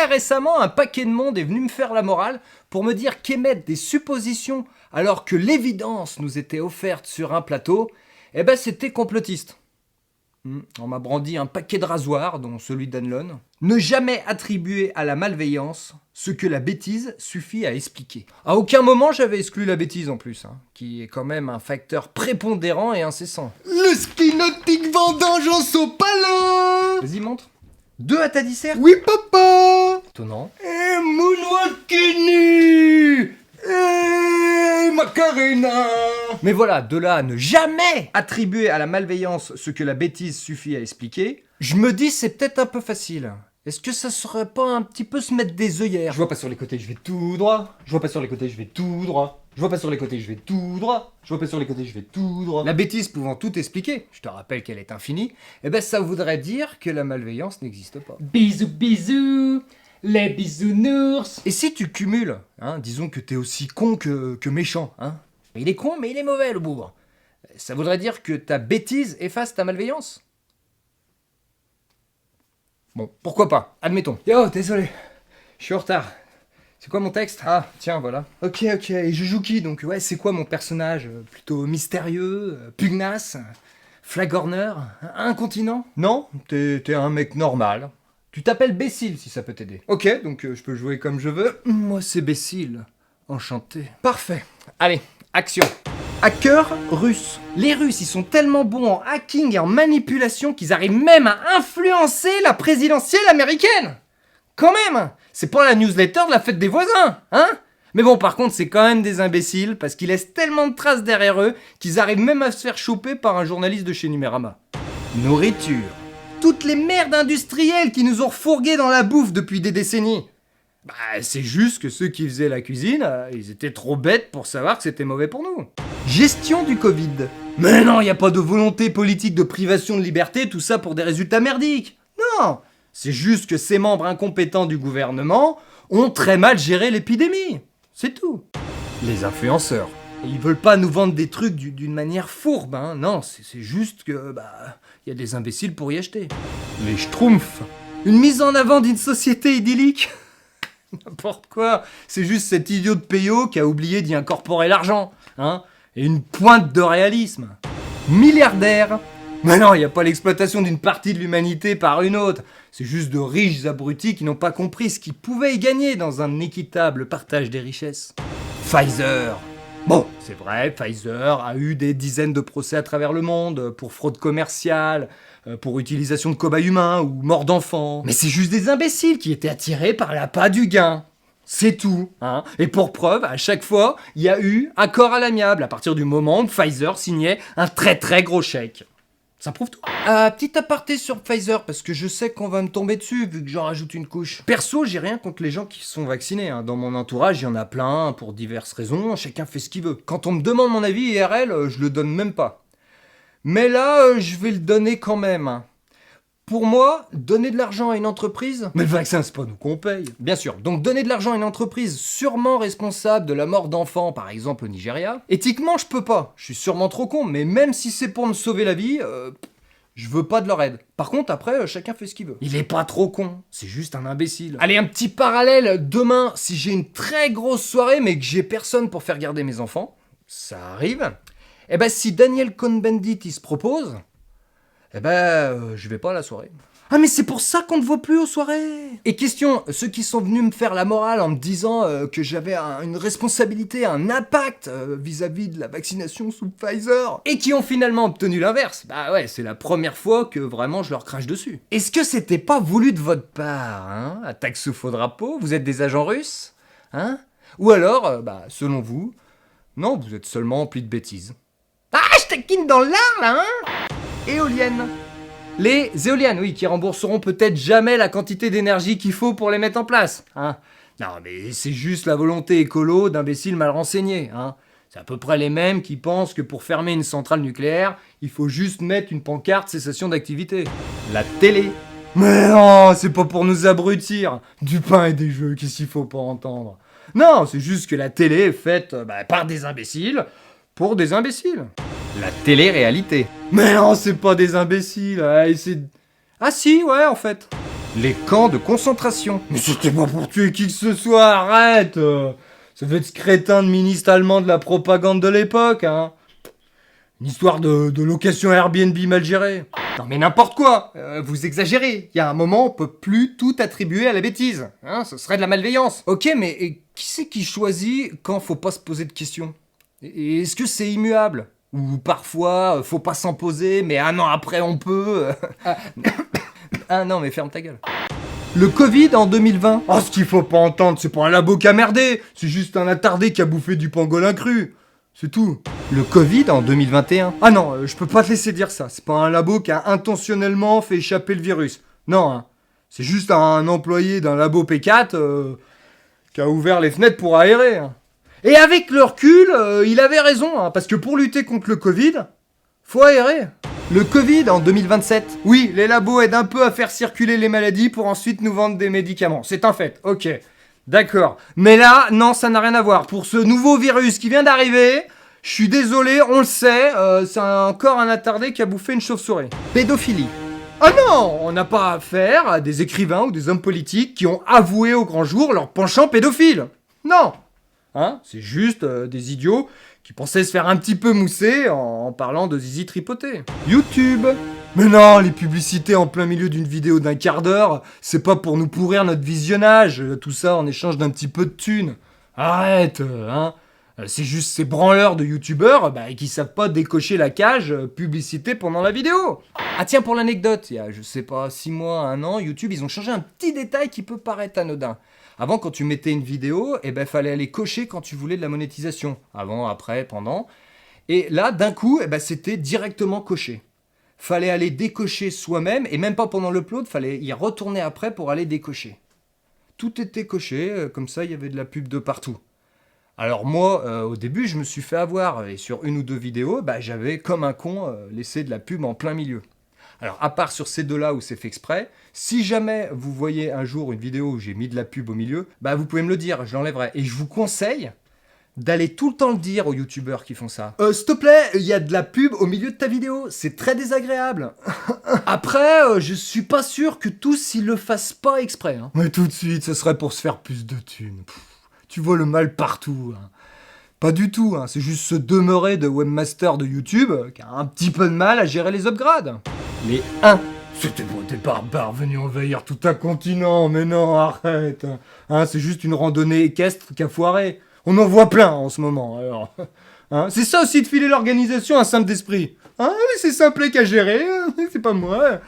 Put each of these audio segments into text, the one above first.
Récemment, un paquet de monde est venu me faire la morale pour me dire qu'émettre des suppositions alors que l'évidence nous était offerte sur un plateau, c'était complotiste. On m'a brandi un paquet de rasoirs, dont celui d'Anlon. Ne jamais attribuer à la malveillance ce que la bêtise suffit à expliquer. À aucun moment j'avais exclu la bêtise en plus, qui est quand même un facteur prépondérant et incessant. Le ski nautique vendange en sopalin. Vas-y, montre. 2 à ta dissert. Oui, papa. Étonnant. Et Moonwalkini. Et Macarena. Mais voilà, de là à ne jamais attribuer à la malveillance ce que la bêtise suffit à expliquer, je me dis c'est peut-être un peu facile. Est-ce que ça serait pas un petit peu se mettre des œillères? Je vois pas sur les côtés, je vais tout droit. Je vois pas sur les côtés, je vais tout droit. Je vois pas sur les côtés, je vais tout droit. Je vois pas sur les côtés, je vais tout droit. La bêtise pouvant tout expliquer, je te rappelle qu'elle est infinie, ça voudrait dire que la malveillance n'existe pas. Bisous bisous, les bisounours. Et si tu cumules, disons que t'es aussi con que méchant, Il est con, mais il est mauvais, le bougre. Ça voudrait dire que ta bêtise efface ta malveillance? Bon, pourquoi pas, admettons. Yo, désolé, je suis en retard. C'est quoi mon texte? Ah, tiens, voilà. Ok, et je joue qui, donc? Ouais, c'est quoi mon personnage? Plutôt mystérieux, pugnace, flagorneur, incontinent? Non, t'es un mec normal. Tu t'appelles Bécile, si ça peut t'aider. Ok, donc je peux jouer comme je veux. Moi, c'est Bécile. Enchanté. Parfait. Allez, action. Hackers russes. Les Russes, ils sont tellement bons en hacking et en manipulation qu'ils arrivent même à influencer la présidentielle américaine. Quand même. C'est pas la newsletter de la fête des voisins, Mais bon, par contre, c'est quand même des imbéciles parce qu'ils laissent tellement de traces derrière eux qu'ils arrivent même à se faire choper par un journaliste de chez Numérama. Nourriture. Toutes les merdes industrielles qui nous ont refourgués dans la bouffe depuis des décennies. C'est juste que ceux qui faisaient la cuisine, ils étaient trop bêtes pour savoir que c'était mauvais pour nous. Gestion du Covid. Mais non, y a pas de volonté politique de privation de liberté, tout ça pour des résultats merdiques. Non, c'est juste que ces membres incompétents du gouvernement ont très mal géré l'épidémie. C'est tout. Les influenceurs. Ils veulent pas nous vendre des trucs d'une manière fourbe, Non, c'est juste que, y a des imbéciles pour y acheter. Les schtroumpfs. Une mise en avant d'une société idyllique. N'importe quoi. C'est juste cet idiot de Peyo qui a oublié d'y incorporer l'argent, Et une pointe de réalisme. Milliardaire. Mais non, il n'y a pas l'exploitation d'une partie de l'humanité par une autre. C'est juste de riches abrutis qui n'ont pas compris ce qu'ils pouvaient y gagner dans un équitable partage des richesses. Pfizer. Bon, c'est vrai, Pfizer a eu des dizaines de procès à travers le monde pour fraude commerciale, pour utilisation de cobayes humains ou mort d'enfants. Mais c'est juste des imbéciles qui étaient attirés par l'appât du gain. C'est tout, Et pour preuve, à chaque fois, il y a eu accord à l'amiable à partir du moment où Pfizer signait un très très gros chèque. Ça prouve tout. Petit aparté sur Pfizer, parce que je sais qu'on va me tomber dessus vu que j'en rajoute une couche. Perso, j'ai rien contre les gens qui sont vaccinés. Dans mon entourage, il y en a plein pour diverses raisons. Chacun fait ce qu'il veut. Quand on me demande mon avis IRL, je le donne même pas. Mais là, je vais le donner quand même. Pour moi, donner de l'argent à une entreprise... Mais le vaccin, c'est pas nous qu'on paye. Bien sûr, donc donner de l'argent à une entreprise sûrement responsable de la mort d'enfants, par exemple au Nigeria, éthiquement, je peux pas. Je suis sûrement trop con, mais même si c'est pour me sauver la vie, je veux pas de leur aide. Par contre, après, chacun fait ce qu'il veut. Il est pas trop con, c'est juste un imbécile. Allez, un petit parallèle. Demain, si j'ai une très grosse soirée, mais que j'ai personne pour faire garder mes enfants, ça arrive, si Daniel Cohn-Bendit, il se propose... je vais pas à la soirée. Ah mais c'est pour ça qu'on ne va plus aux soirées. Et question, ceux qui sont venus me faire la morale en me disant que j'avais une responsabilité, un impact vis-à-vis de la vaccination sous Pfizer, et qui ont finalement obtenu l'inverse, c'est la première fois que vraiment je leur crache dessus. Est-ce que c'était pas voulu de votre part, attaque sous faux drapeau, vous êtes des agents russes, Ou alors, selon vous, non, vous êtes seulement empli de bêtises. Ah, je taquine dans l'art là, Éoliennes. Les éoliennes, oui, qui rembourseront peut-être jamais la quantité d'énergie qu'il faut pour les mettre en place. Non, mais c'est juste la volonté écolo d'imbéciles mal renseignés. C'est à peu près les mêmes qui pensent que pour fermer une centrale nucléaire, il faut juste mettre une pancarte cessation d'activité. La télé. Mais non, c'est pas pour nous abrutir. Du pain et des jeux, qu'est-ce qu'il faut pas entendre? Non, c'est juste que la télé est faite par des imbéciles pour des imbéciles. La télé-réalité. Mais non, c'est pas des imbéciles, c'est... Ah si, ouais, en fait. Les camps de concentration. Mais c'était pas pour tuer qui que ce soit, arrête Ça fait être ce crétin de ministre allemand de la propagande de l'époque, hein. Une histoire de location Airbnb mal gérée. Non mais n'importe quoi, vous exagérez. Il y a un moment, on peut plus tout attribuer à la bêtise. Hein, ce serait de la malveillance. Ok, mais qui c'est qui choisit quand faut pas se poser de questions? Et est-ce que c'est immuable? Ou parfois, faut pas s'en poser, mais un an après on peut... Ah non, mais ferme ta gueule. Le Covid en 2020. Oh, ce qu'il faut pas entendre, c'est pas un labo qui a merdé. C'est juste un attardé qui a bouffé du pangolin cru. C'est tout. Le Covid en 2021. Ah non, je peux pas te laisser dire ça. C'est pas un labo qui a intentionnellement fait échapper le virus. Non, hein. C'est juste un employé d'un labo P4 qui a ouvert les fenêtres pour aérer. Hein. Et avec le recul, il avait raison, hein, parce que pour lutter contre le Covid, faut aérer. Le Covid en 2027. Oui, les labos aident un peu à faire circuler les maladies pour ensuite nous vendre des médicaments. C'est un fait, ok. D'accord. Mais là, non, ça n'a rien à voir. Pour ce nouveau virus qui vient d'arriver, je suis désolé, on le sait, c'est encore un attardé qui a bouffé une chauve-souris. Pédophilie. Ah non, on n'a pas affaire à des écrivains ou des hommes politiques qui ont avoué au grand jour leur penchant pédophile. Non. Hein, c'est juste des idiots qui pensaient se faire un petit peu mousser en parlant de zizi tripoté. YouTube. Mais non, les publicités en plein milieu d'une vidéo d'1 quart d'heure, c'est pas pour nous pourrir notre visionnage, tout ça en échange d'un petit peu de thunes. Arrête, hein. C'est juste ces branleurs de youtubeurs qui savent pas décocher la cage publicité pendant la vidéo. Ah tiens, pour l'anecdote, il y a, je sais pas, 6 mois, 1 an, YouTube, ils ont changé un petit détail qui peut paraître anodin. Avant, quand tu mettais une vidéo, fallait aller cocher quand tu voulais de la monétisation. Avant, après, pendant. Et là, d'un coup, c'était directement coché. Fallait aller décocher soi-même, et même pas pendant l'upload, fallait y retourner après pour aller décocher. Tout était coché, comme ça, il y avait de la pub de partout. Alors moi, au début, je me suis fait avoir, et sur 1 ou 2 vidéos, j'avais, comme un con, laissé de la pub en plein milieu. Alors, à part sur ces 2-là où c'est fait exprès, si jamais vous voyez un jour une vidéo où j'ai mis de la pub au milieu, vous pouvez me le dire, je l'enlèverai. Et je vous conseille d'aller tout le temps le dire aux youtubeurs qui font ça. S'il te plaît, il y a de la pub au milieu de ta vidéo, c'est très désagréable. Après, je suis pas sûr que tous ils le fassent pas exprès. Hein. Mais tout de suite, ce serait pour se faire plus de thunes. Tu vois le mal partout. Hein. Pas du tout, hein. C'est juste se demeurer de webmaster de YouTube qui a un petit peu de mal à gérer les upgrades. Les 1. C'était bon, des barbares venus envahir tout un continent, mais non, arrête. Hein, c'est juste une randonnée équestre qui a foiré. On en voit plein en ce moment, alors. Hein, c'est ça aussi de filer l'organisation à simple d'esprit. Hein, mais c'est simple qu'à gérer, c'est pas moi.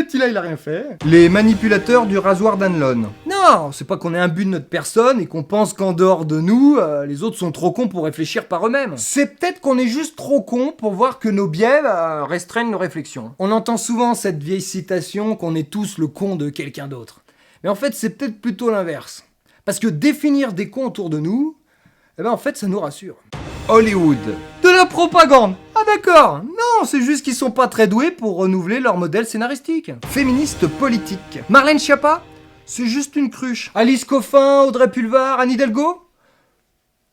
Tila, il a rien fait. Les manipulateurs du rasoir d'Anlon. Non, c'est pas qu'on ait un but de notre personne et qu'on pense qu'en dehors de nous, les autres sont trop cons pour réfléchir par eux-mêmes. C'est peut-être qu'on est juste trop cons pour voir que nos biais restreignent nos réflexions. On entend souvent cette vieille citation qu'on est tous le con de quelqu'un d'autre. Mais en fait, c'est peut-être plutôt l'inverse. Parce que définir des cons autour de nous, en fait, ça nous rassure. Hollywood. De la propagande. Ah d'accord. Non, c'est juste qu'ils sont pas très doués pour renouveler leur modèle scénaristique. Féministe politique. Marlène Schiappa, c'est juste une cruche. Alice Coffin, Audrey Pulvar, Anne Hidalgo,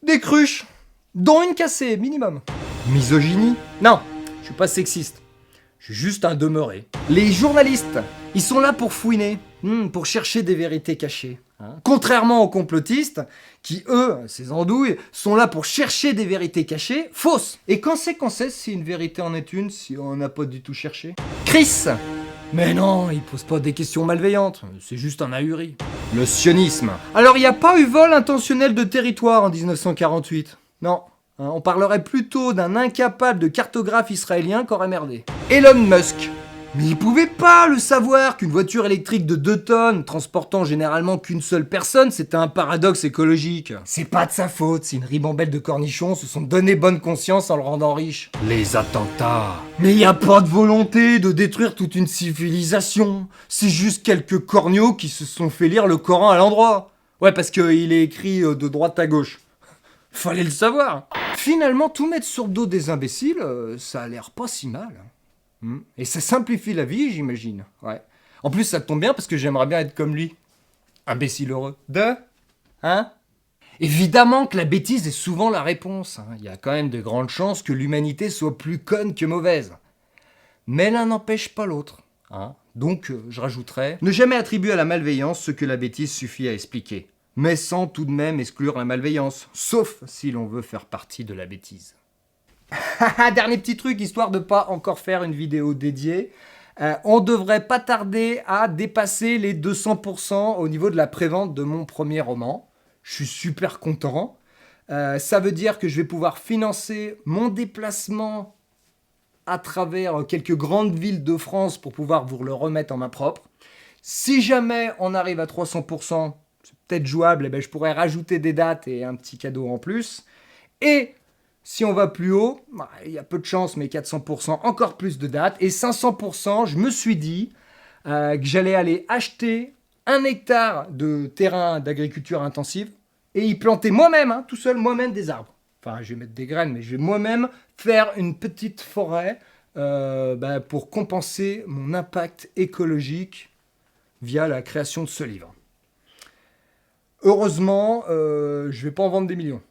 des cruches. Dont une cassée, minimum. Misogynie. Non, je suis pas sexiste. Je suis juste un demeuré. Les journalistes, ils sont là pour fouiner, pour chercher des vérités cachées. Hein. Contrairement aux complotistes, qui eux, ces andouilles, sont là pour chercher des vérités cachées, fausses. Et quand c'est qu'on sait si une vérité en est une, si on n'a pas du tout cherché? Chris. Mais non, il pose pas des questions malveillantes, c'est juste un ahuri. Le sionisme. Alors il n'y a pas eu vol intentionnel de territoire en 1948. Non. On parlerait plutôt d'un incapable de cartographe israélien qu'aurait merdé. Elon Musk. Mais il pouvait pas le savoir qu'une voiture électrique de 2 tonnes, transportant généralement qu'une seule personne, c'était un paradoxe écologique. C'est pas de sa faute si une ribambelle de cornichons se sont donné bonne conscience en le rendant riche. Les attentats. Mais y a pas de volonté de détruire toute une civilisation. C'est juste quelques corneaux qui se sont fait lire le Coran à l'endroit. Ouais, parce qu'il est écrit de droite à gauche. Fallait le savoir. Finalement, tout mettre sur le dos des imbéciles, ça a l'air pas si mal. Et ça simplifie la vie, j'imagine. Ouais. En plus, ça tombe bien parce que j'aimerais bien être comme lui. Imbécile heureux. Hein? Évidemment que la bêtise est souvent la réponse. Il y a quand même de grandes chances que l'humanité soit plus conne que mauvaise. Mais l'un n'empêche pas l'autre. hein. Donc, je rajouterais « Ne jamais attribuer à la malveillance ce que la bêtise suffit à expliquer, mais sans tout de même exclure la malveillance, sauf si l'on veut faire partie de la bêtise. » Dernier petit truc, histoire de pas encore faire une vidéo dédiée. On devrait pas tarder à dépasser les 200% au niveau de la prévente de mon premier roman. Je suis super content. Ça veut dire que je vais pouvoir financer mon déplacement à travers quelques grandes villes de France pour pouvoir vous le remettre en main propre. Si jamais on arrive à 300%, c'est peut-être jouable, et ben je pourrais rajouter des dates et un petit cadeau en plus. Et si on va plus haut, il y a peu de chance, mais 400%, encore plus de dates. Et 500%, je me suis dit que j'allais aller acheter 1 hectare de terrain d'agriculture intensive et y planter moi-même, hein, tout seul, moi-même des arbres. Enfin, je vais mettre des graines, mais je vais moi-même faire une petite forêt pour compenser mon impact écologique via la création de ce livre. Heureusement, je ne vais pas en vendre des millions.